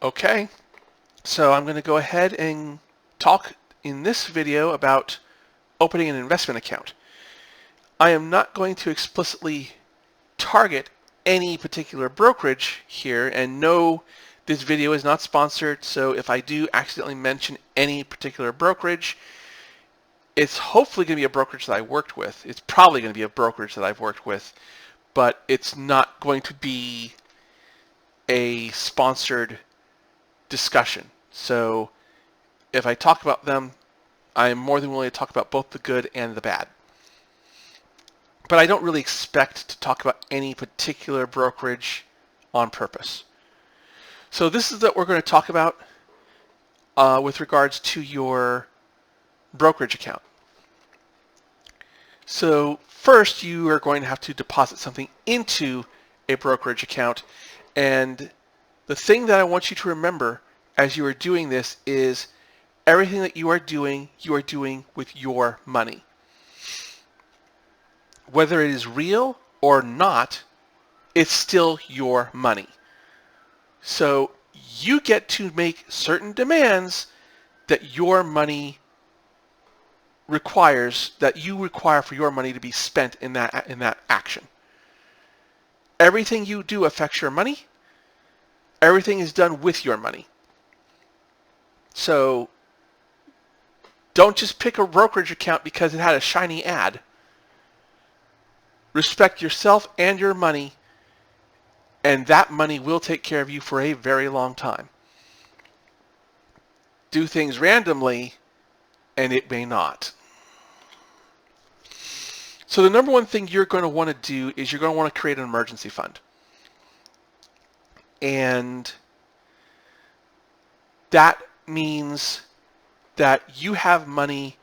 Okay, so I'm going to go ahead and talk in this video about opening an investment account. I am not going to explicitly target any particular brokerage here, and no, this video is not sponsored, so if I do accidentally mention any particular brokerage, it's hopefully going to be a brokerage that I worked with. It's probably going to be a brokerage that I've worked with, but it's not going to be a sponsored discussion. So if I talk about them, I'm more than willing to talk about both the good and the bad. But I don't really expect to talk about any particular brokerage on purpose. So this is what we're going to talk about with regards to your brokerage account. So first, you are going to have to deposit something into a brokerage account. And the thing that I want you to remember as you are doing this is everything that you are doing with your money. Whether it is real or not, it's still your money. So you get to make certain demands that your money requires, that you require for your money to be spent in that action. Everything you do affects your money. Everything is done with your money. So don't just pick a brokerage account because it had a shiny ad. Respect yourself and your money, and that money will take care of you for a very long time. Do things randomly, and it may not. So the number one thing you're going to want to do is you're going to want to create an emergency fund. And that means that you have money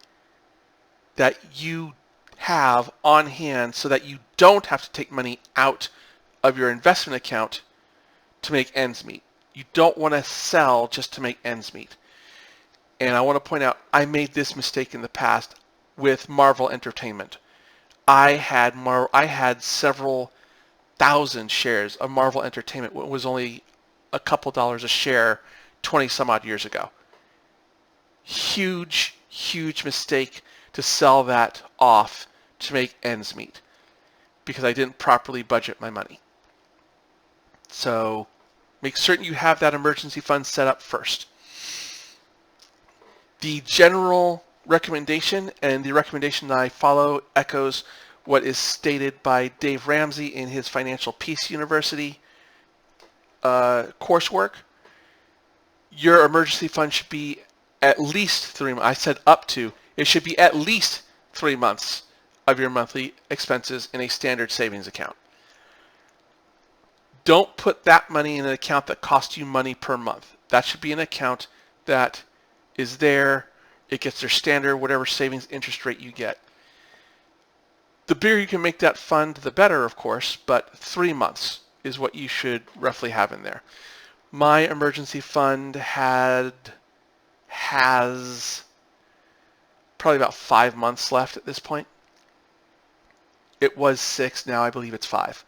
that you have on hand so that you don't have to take money out of your investment account to make ends meet. You don't want to sell just to make ends meet. And I want to point out, I made this mistake in the past with Marvel Entertainment. I had several thousand shares of Marvel Entertainment when it was only a couple dollars a share 20 some odd years ago. Huge mistake to sell that off to make ends meet because I didn't properly budget my money. So make certain you have that emergency fund set up first. The general recommendation, and the recommendation that I follow, echoes what is stated by Dave Ramsey in his Financial Peace University coursework. Your emergency fund should be at least 3 months. I said up to. It should be at least 3 months of your monthly expenses in a standard savings account. Don't put that money in an account that costs you money per month. That should be an account that is there. It gets their standard, whatever savings interest rate you get. The bigger you can make that fund, the better, of course, but 3 months is what you should roughly have in there. My emergency fund has probably about 5 months left at this point. It was 6, now I believe it's 5.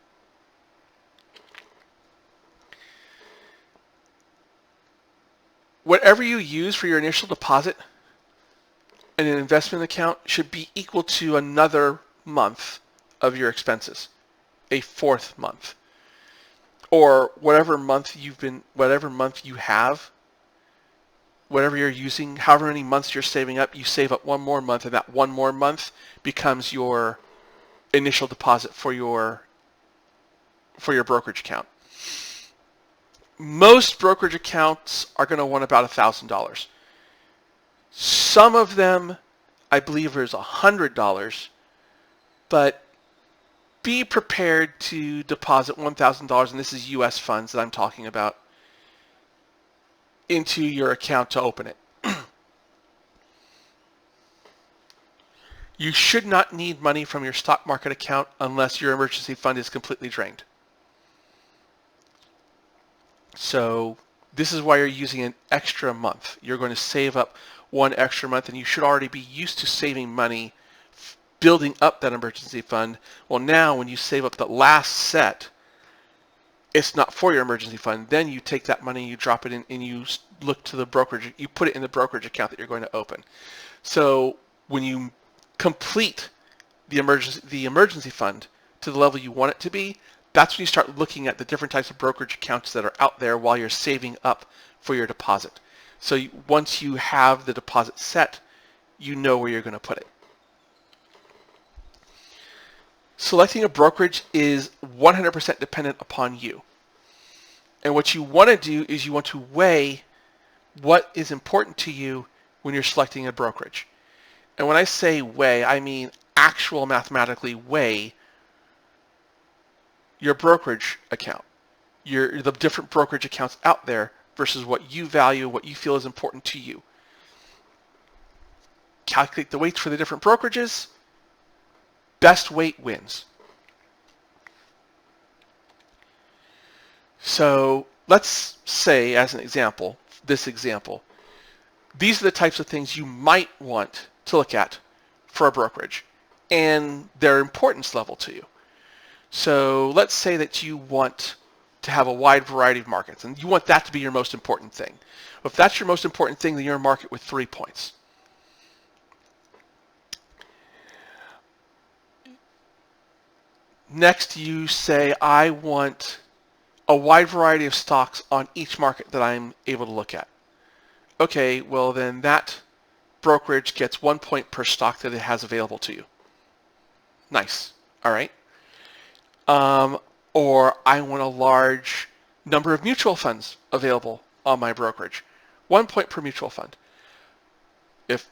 Whatever you use for your initial deposit in an investment account should be equal to another month of your expenses, a 4th month. Or whatever month you have, whatever you're using, however many months you're saving up, you save up one more month, and that one more month becomes your initial deposit for your brokerage account. Most brokerage accounts are going to want about $1,000. Some of them, I believe, there's $100, but be prepared to deposit $1,000, and this is U.S. funds that I'm talking about, into your account to open it. You should not need money from your stock market account unless your emergency fund is completely drained. So this is why you're using an extra month. You're going to save up one extra month, and you should already be used to saving money, building up that emergency fund. Well, now when you save up the last set, it's not for your emergency fund, then you take that money, you drop it in, and you look to the brokerage, you put it in the brokerage account that you're going to open. So when you complete the emergency fund to the level you want it to be, that's when you start looking at the different types of brokerage accounts that are out there while you're saving up for your deposit. So once you have the deposit set, you know where you're going to put it. Selecting a brokerage is 100% dependent upon you. And what you want to do is you want to weigh what is important to you when you're selecting a brokerage. And when I say weigh, I mean actual mathematically weigh your brokerage account, the different brokerage accounts out there versus what you value, what you feel is important to you. Calculate the weights for the different brokerages. Best weight wins. So let's say, as an example, these are the types of things you might want to look at for a brokerage and their importance level to you. So let's say that you want to have a wide variety of markets and you want that to be your most important thing. If that's your most important thing, then you're in a market with 3 points. Next, you say, I want a wide variety of stocks on each market that I'm able to look at. Okay, well then that brokerage gets 1 point per stock that it has available to you. Nice. All right. Or I want a large number of mutual funds available on my brokerage. 1 point per mutual fund. It's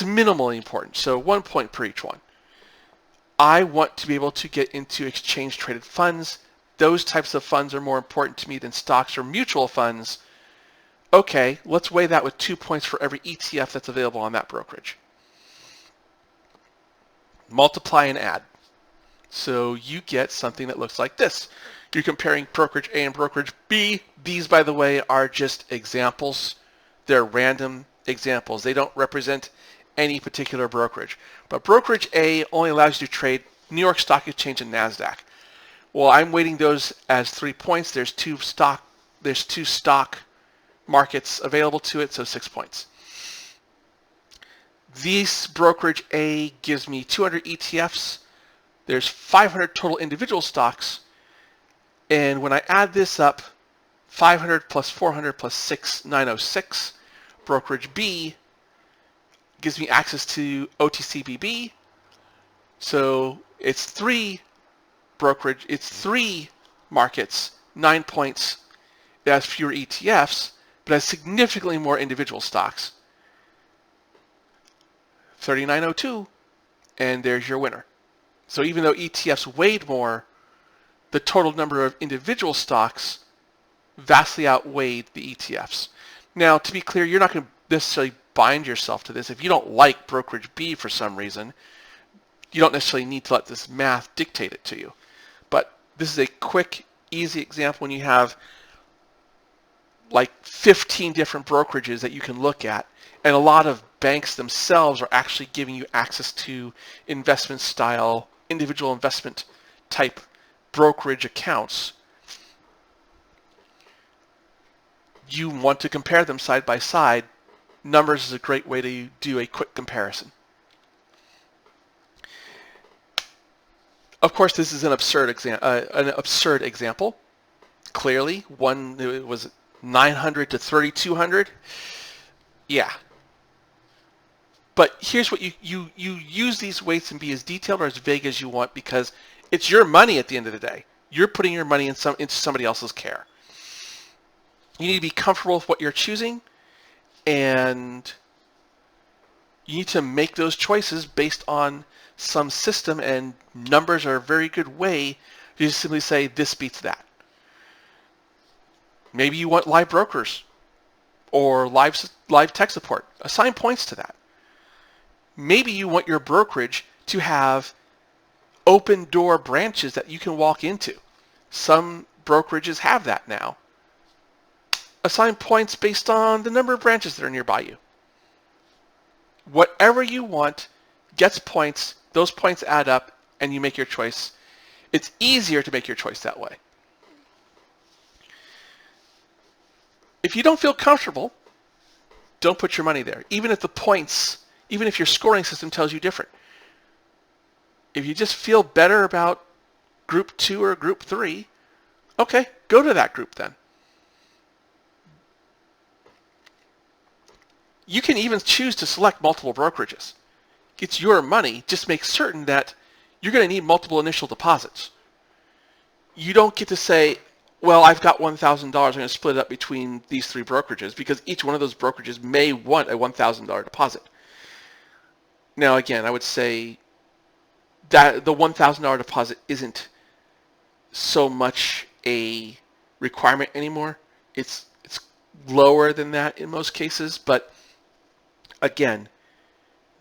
minimally important, so 1 point per each one. I want to be able to get into exchange-traded funds. Those types of funds are more important to me than stocks or mutual funds. Okay, let's weigh that with 2 points for every ETF that's available on that brokerage. Multiply and add. So you get something that looks like this. You're comparing brokerage A and brokerage B. These, by the way, are just examples. They're random examples. They don't represent any particular brokerage. But brokerage A only allows you to trade New York Stock Exchange and NASDAQ. Well, I'm weighting those as 3 points. There's two stock markets available to it, so 6 points. This brokerage A gives me 200 ETFs. There's 500 total individual stocks. And when I add this up, 500 plus 400 plus 6, 906. Brokerage B gives me access to OTCBB. So it's 3 markets, 9 points. It has fewer ETFs, but has significantly more individual stocks. 3902, and there's your winner. So even though ETFs weighed more, the total number of individual stocks vastly outweighed the ETFs. Now, to be clear, you're not going to necessarily bind yourself to this. If you don't like brokerage B for some reason, you don't necessarily need to let this math dictate it to you. But this is a quick, easy example when you have like 15 different brokerages that you can look at, and a lot of banks themselves are actually giving you access to investment style, individual investment type brokerage accounts. You want to compare them side by side. Numbers is a great way to do a quick comparison. Of course, this is an absurd example. Clearly, one was 900 to 3,200. Yeah. But here's what you use these weights and be as detailed or as vague as you want, because it's your money at the end of the day. You're putting your money into somebody else's care. You need to be comfortable with what you're choosing, and you need to make those choices based on some system, and numbers are a very good way to just simply say this beats that. Maybe you want live brokers or live tech support. Assign points to that. Maybe you want your brokerage to have open door branches that you can walk into. Some brokerages have that now. Assign points based on the number of branches that are nearby you. Whatever you want gets points. Those points add up and you make your choice. It's easier to make your choice that way. If you don't feel comfortable, don't put your money there. Even if the points, even if your scoring system tells you different. If you just feel better about group 2 or group 3, okay, go to that group then. You can even choose to select multiple brokerages. It's your money. Just make certain that you're going to need multiple initial deposits. You don't get to say, well, I've got $1,000. I'm going to split it up between these 3 brokerages, because each one of those brokerages may want a $1,000 deposit. Now, again, I would say that the $1,000 deposit isn't so much a requirement anymore. It's lower than that in most cases, but again,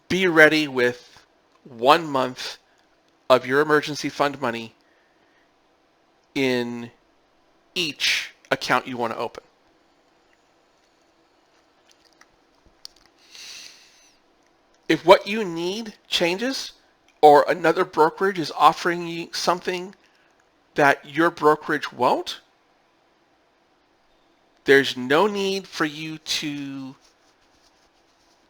be ready with 1 month of your emergency fund money in each account you want to open. If what you need changes, or another brokerage is offering you something that your brokerage won't, there's no need for you to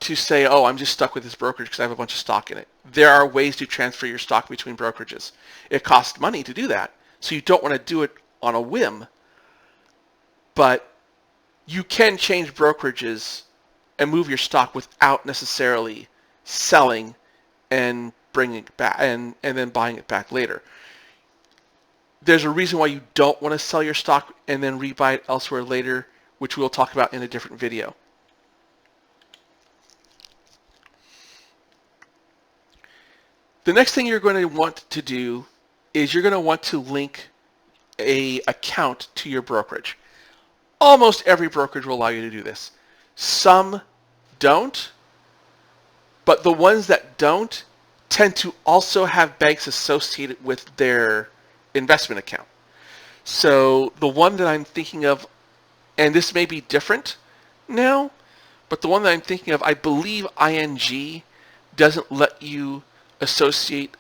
say, oh, I'm just stuck with this brokerage because I have a bunch of stock in it. There are ways to transfer your stock between brokerages. It costs money to do that, so you don't want to do it on a whim, but you can change brokerages and move your stock without necessarily selling and bringing it back and then buying it back later. There's a reason why you don't want to sell your stock and then rebuy it elsewhere later, which we'll talk about in a different video. The next thing you're going to want to do is you're going to want to link an account to your brokerage. Almost every brokerage will allow you to do this. Some don't, but the ones that don't tend to also have banks associated with their investment account. So the one that I'm thinking of, and this may be different now, but the one that I'm thinking of, I believe ING doesn't let you associate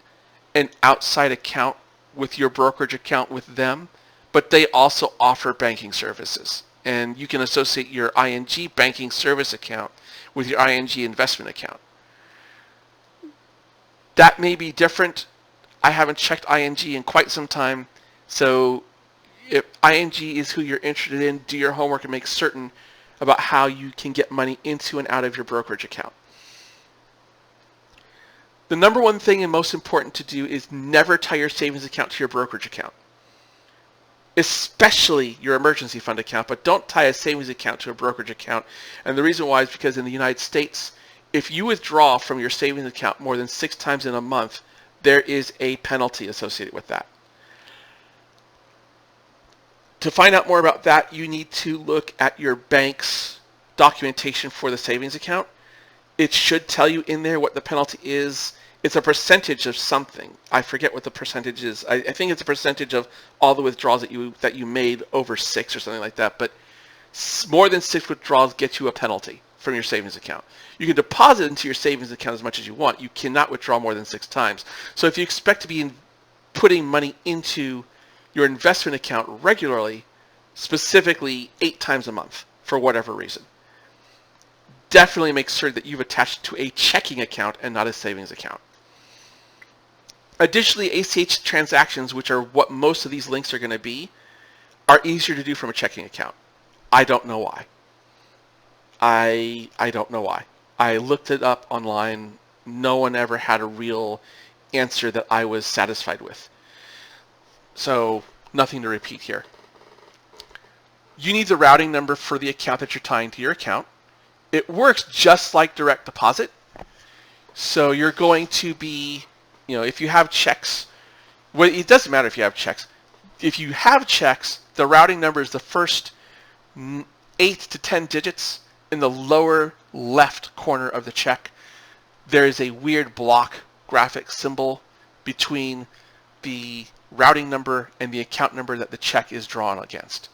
an outside account with your brokerage account with them, but they also offer banking services. And you can associate your ING banking service account with your ING investment account. That may be different. I haven't checked ING in quite some time, so if ING is who you're interested in, do your homework and make certain about how you can get money into and out of your brokerage account. The number one thing and most important to do is never tie your savings account to your brokerage account, especially your emergency fund account, but don't tie a savings account to a brokerage account. And the reason why is because in the United States, if you withdraw from your savings account more than 6 times in a month, there is a penalty associated with that. To find out more about that, you need to look at your bank's documentation for the savings account. It should tell you in there what the penalty is. It's a percentage of something. I forget what the percentage is. I think it's a percentage of all the withdrawals that you made over 6 or something like that. But more than 6 withdrawals get you a penalty from your savings account. You can deposit into your savings account as much as you want. You cannot withdraw more than 6 times. So if you expect to be putting money into your investment account regularly, specifically 8 times a month for whatever reason, definitely make sure that you've attached it to a checking account and not a savings account. Additionally, ACH transactions, which are what most of these links are going to be, are easier to do from a checking account. I don't know why. I don't know why. I looked it up online. No one ever had a real answer that I was satisfied with. So nothing to repeat here. You need the routing number for the account that you're tying to your account. It works just like direct deposit. So you're going to be, if you have checks, well, it doesn't matter if you have checks. If you have checks, the routing number is the first 8 to 10 digits in the lower left corner of the check. There is a weird block graphic symbol between the routing number and the account number that the check is drawn against.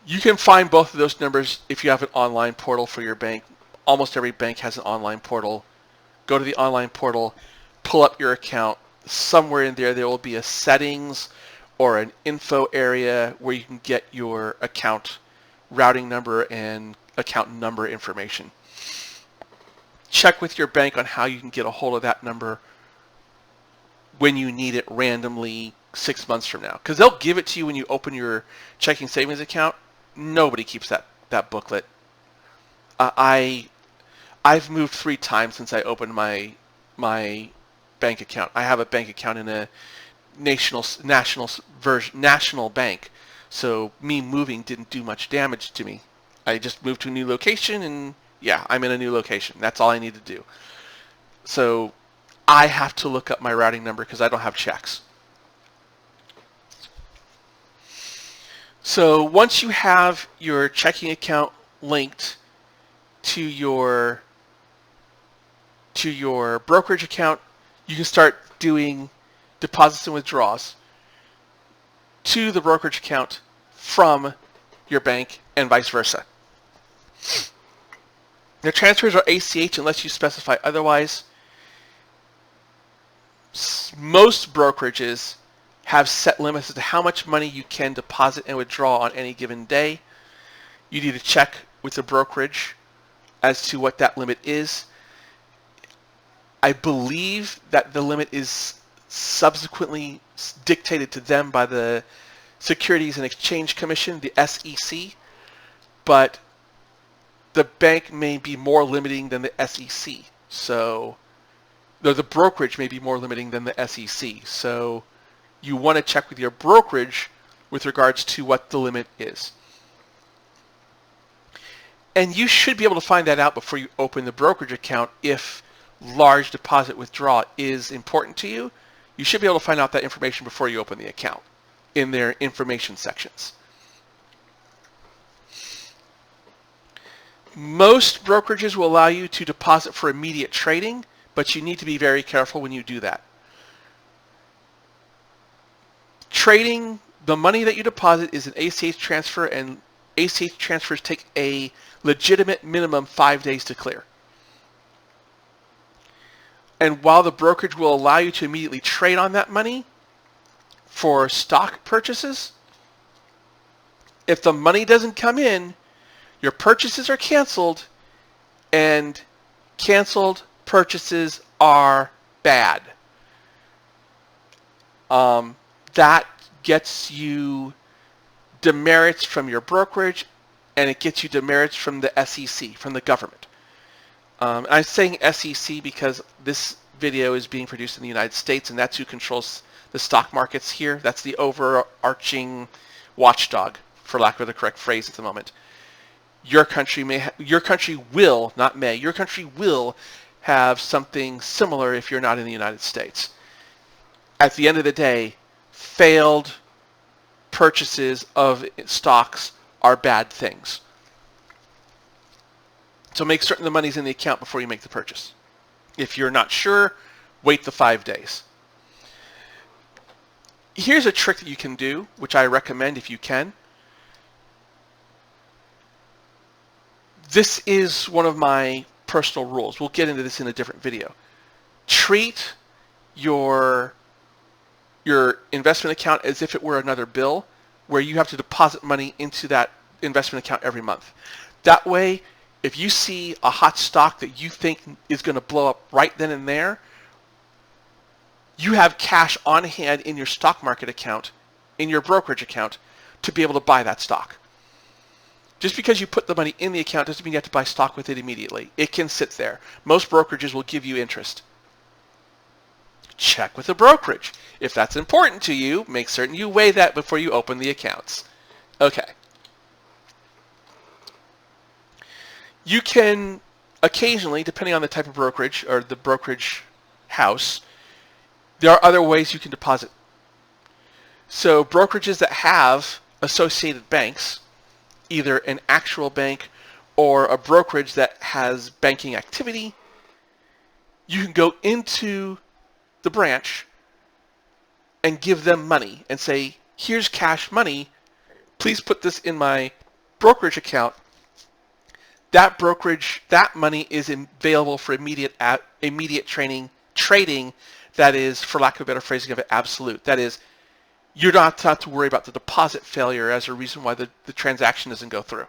You can find both of those numbers if you have an online portal for your bank. Almost every bank has an online portal. Go to the online portal, pull up your account. Somewhere in there will be a settings or an info area where you can get your account routing number and account number information. Check with your bank on how you can get a hold of that number when you need it randomly 6 months from now. Because they'll give it to you when you open your checking savings account. Nobody keeps that booklet. I've moved 3 times since I opened my bank account. I have a bank account in a national bank, so me moving didn't do much damage to me. I just moved to a new location, and yeah, I'm in a new location. That's all I need to do. So I have to look up my routing number because I don't have checks. So once you have your checking account linked to your brokerage account, you can start doing deposits and withdrawals to the brokerage account from your bank and vice versa. The transfers are ACH unless you specify otherwise. Most brokerages have set limits as to how much money you can deposit and withdraw on any given day. You need to check with the brokerage as to what that limit is. I believe that the limit is subsequently dictated to them by the Securities and Exchange Commission, the SEC, but the bank may be more limiting than the SEC. So the brokerage may be more limiting than the SEC. So you want to check with your brokerage with regards to what the limit is. And you should be able to find that out before you open the brokerage account if large deposit withdrawal is important to you. You should be able to find out that information before you open the account in their information sections. Most brokerages will allow you to deposit for immediate trading, but you need to be very careful when you do that. Trading, the money that you deposit is an ACH transfer, and ACH transfers take a legitimate minimum 5 days to clear. And while the brokerage will allow you to immediately trade on that money for stock purchases, if the money doesn't come in, your purchases are canceled, and canceled purchases are bad. That gets you demerits from your brokerage, and it gets you demerits from the SEC, from the government. I'm saying SEC because this video is being produced in the United States, and that's who controls the stock markets here. That's the overarching watchdog, for lack of the correct phrase at the moment. Your country will have something similar if you're not in the United States. At the end of the day, failed purchases of stocks are bad things. So make certain the money's in the account before you make the purchase. If you're not sure, wait the 5 days. Here's a trick that you can do, which I recommend if you can. This is one of my personal rules. We'll get into this in a different video. Treat your investment account as if it were another bill, where you have to deposit money into that investment account every month. That way, if you see a hot stock that you think is going to blow up right then and there, you have cash on hand in your stock market account, in your brokerage account, to be able to buy that stock. Just because you put the money in the account doesn't mean you have to buy stock with it immediately. It can sit there. Most brokerages will give you interest. Check with the brokerage. If that's important to you, make certain you weigh that before you open the accounts. Okay. You can occasionally, depending on the type of brokerage or the brokerage house, there are other ways you can deposit. So brokerages that have associated banks, either an actual bank or a brokerage that has banking activity, you can go into the branch and give them money and say, here's cash money, please put this in my brokerage account. That money is available for immediate trading that is, for lack of a better phrasing of it, absolute. That is, you don't have to worry about the deposit failure as a reason why the transaction doesn't go through.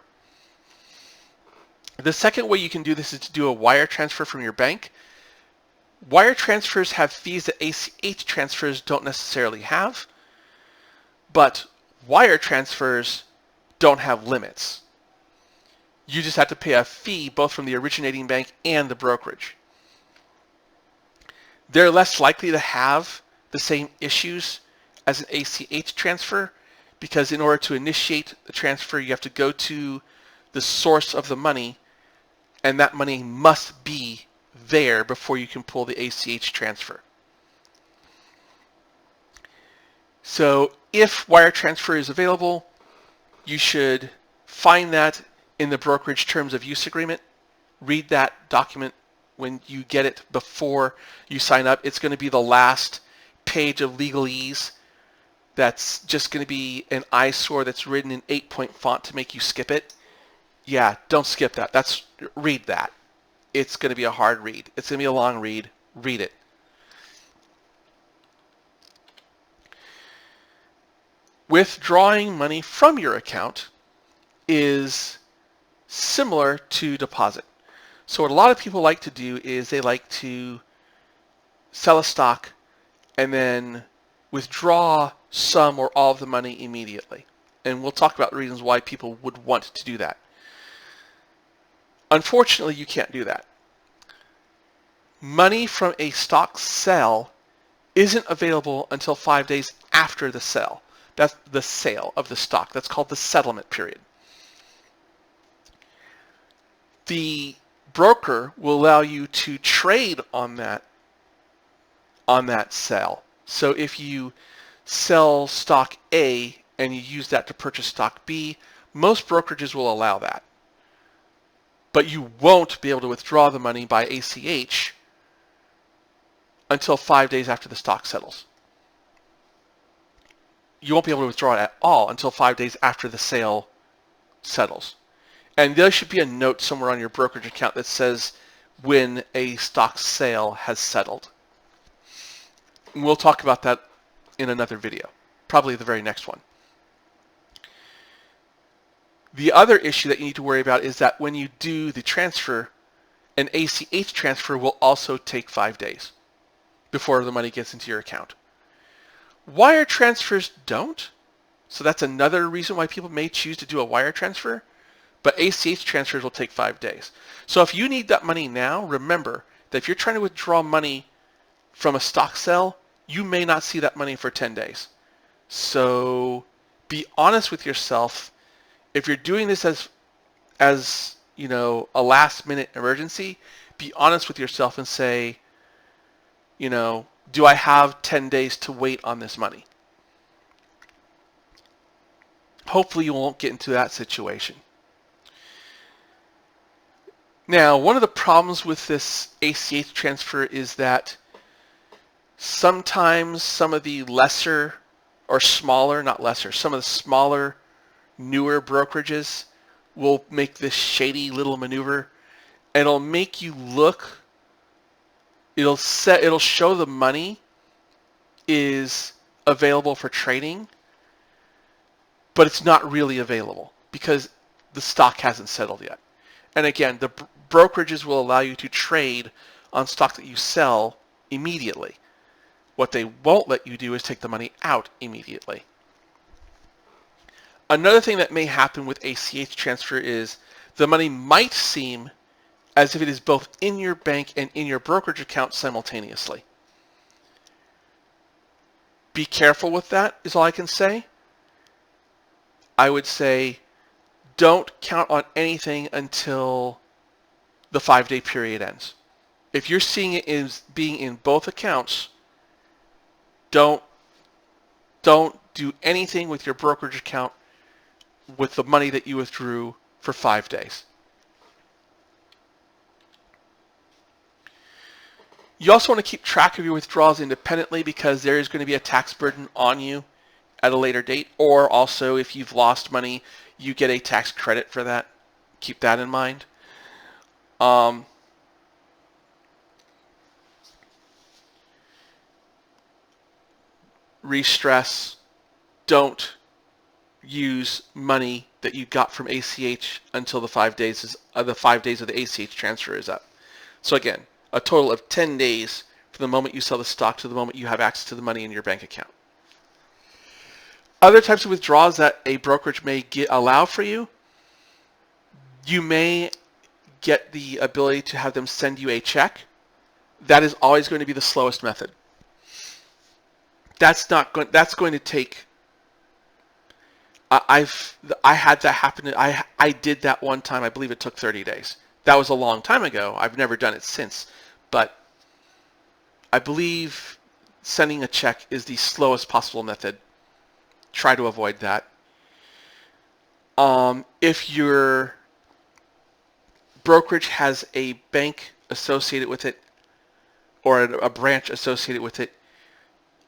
The second way you can do this is to do a wire transfer from your bank. Wire transfers have fees that ACH transfers don't necessarily have, but wire transfers don't have limits. You just have to pay a fee both from the originating bank and the brokerage. They're less likely to have the same issues as an ACH transfer because in order to initiate the transfer, you have to go to the source of the money, and that money must be there before you can pull the ACH transfer. So if wire transfer is available, you should find that in the brokerage terms of use agreement. Read that document when you get it before you sign up. It's going to be the last page of legalese. That's just going to be an eyesore that's written in 8-point font to make you skip it. Yeah, don't skip that. Read that. It's going to be a hard read. It's going to be a long read. Read it. Withdrawing money from your account is similar to deposit. So what a lot of people like to do is they like to sell a stock and then withdraw some or all of the money immediately. And we'll talk about the reasons why people would want to do that. Unfortunately, you can't do that. Money from a stock sale isn't available until 5 days after the sale. That's the sale of the stock. That's called the settlement period. The broker will allow you to trade on that sale. So if you sell stock A and you use that to purchase stock B, most brokerages will allow that. But you won't be able to withdraw the money by ACH until 5 days after the stock settles. You won't be able to withdraw it at all until 5 days after the sale settles. And there should be a note somewhere on your brokerage account that says when a stock sale has settled. And we'll talk about that in another video, probably the very next one. The other issue that you need to worry about is that when you do the transfer, an ACH transfer will also take 5 days before the money gets into your account. Wire transfers don't, so that's another reason why people may choose to do a wire transfer, but ACH transfers will take 5 days. So if you need that money now, remember that if you're trying to withdraw money from a stock sale, you may not see that money for 10 days. So be honest with yourself. If you're doing this as you know, a last minute emergency, be honest with yourself and say, you know, do I have 10 days to wait on this money? Hopefully you won't get into that situation. Now, one of the problems with this ACH transfer is that sometimes some of the lesser or smaller, not lesser, some of the smaller, newer brokerages will make this shady little maneuver, and it'll make you look, it'll show the money is available for trading, but it's not really available because the stock hasn't settled yet. And again, the brokerages will allow you to trade on stock that you sell immediately. What they won't let you do is take the money out immediately. Another thing that may happen with ACH transfer is the money might seem as if it is both in your bank and in your brokerage account simultaneously. Be careful with that, is all I can say. I would say don't count on anything until the 5-day period ends. If you're seeing it as being in both accounts, don't do anything with your brokerage account with the money that you withdrew for 5 days. You also want to keep track of your withdrawals independently because there is going to be a tax burden on you at a later date, or also if you've lost money, you get a tax credit for that. Keep that in mind. Restress, don't use money that you got from ACH until the 5 days of the ACH transfer is up. So again, a total of 10 days from the moment you sell the stock to the moment you have access to the money in your bank account. Other types of withdrawals that a brokerage may allow for you, you may get the ability to have them send you a check. That is always going to be the slowest method. That's going to take. I had that happen. I did that one time. I believe it took 30 days. That was a long time ago. I've never done it since, but I believe sending a check is the slowest possible method. Try to avoid that. If your brokerage has a bank associated with it or a branch associated with it,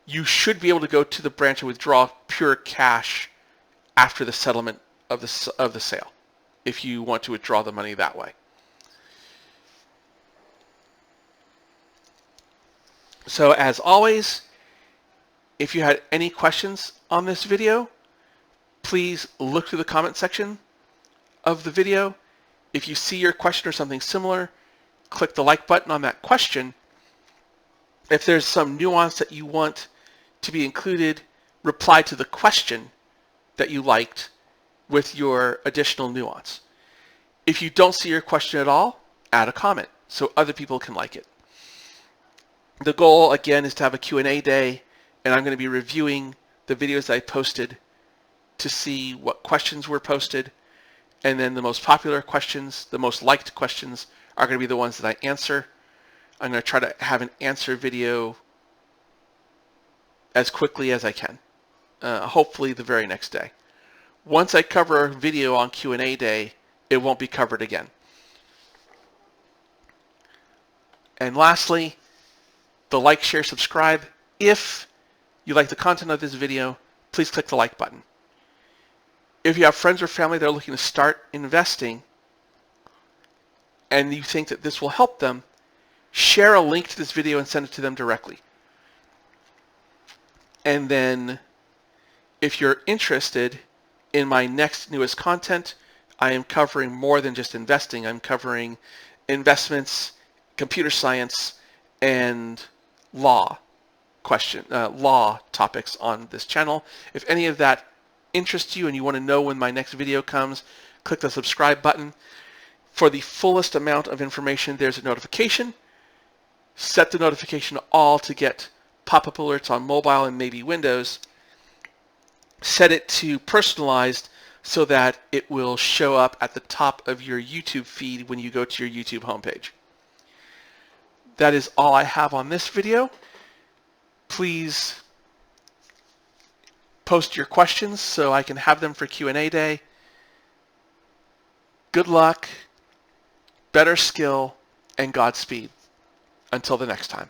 you should be able to go to the branch and withdraw pure cash after the settlement of the sale, if you want to withdraw the money that way. So as always, if you had any questions on this video, please look through the comment section of the video. If you see your question or something similar, click the like button on that question. If there's some nuance that you want to be included, reply to the question that you liked with your additional nuance. If you don't see your question at all, add a comment so other people can like it. The goal, again, is to have a Q&A day, and I'm going to be reviewing the videos I posted to see what questions were posted, and then the most popular questions, the most liked questions, are going to be the ones that I answer. I'm going to try to have an answer video as quickly as I can, hopefully the very next day. Once I cover a video on Q&A day, it won't be covered again. And lastly, the like, share, subscribe. If you like the content of this video, please click the like button. If you have friends or family that are looking to start investing and you think that this will help them, share a link to this video and send it to them directly. And then if you're interested in my next newest content, I am covering more than just investing. I'm covering investments, computer science, and law topics on this channel. If any of that interests you and you want to know when my next video comes, click the subscribe button. For the fullest amount of information, there's a notification. Set the notification to all to get pop-up alerts on mobile and maybe Windows. Set it to personalized so that it will show up at the top of your YouTube feed when you go to your YouTube homepage. That is all I have on this video. Please post your questions so I can have them for Q&A day. Good luck, better skill, and Godspeed. Until the next time.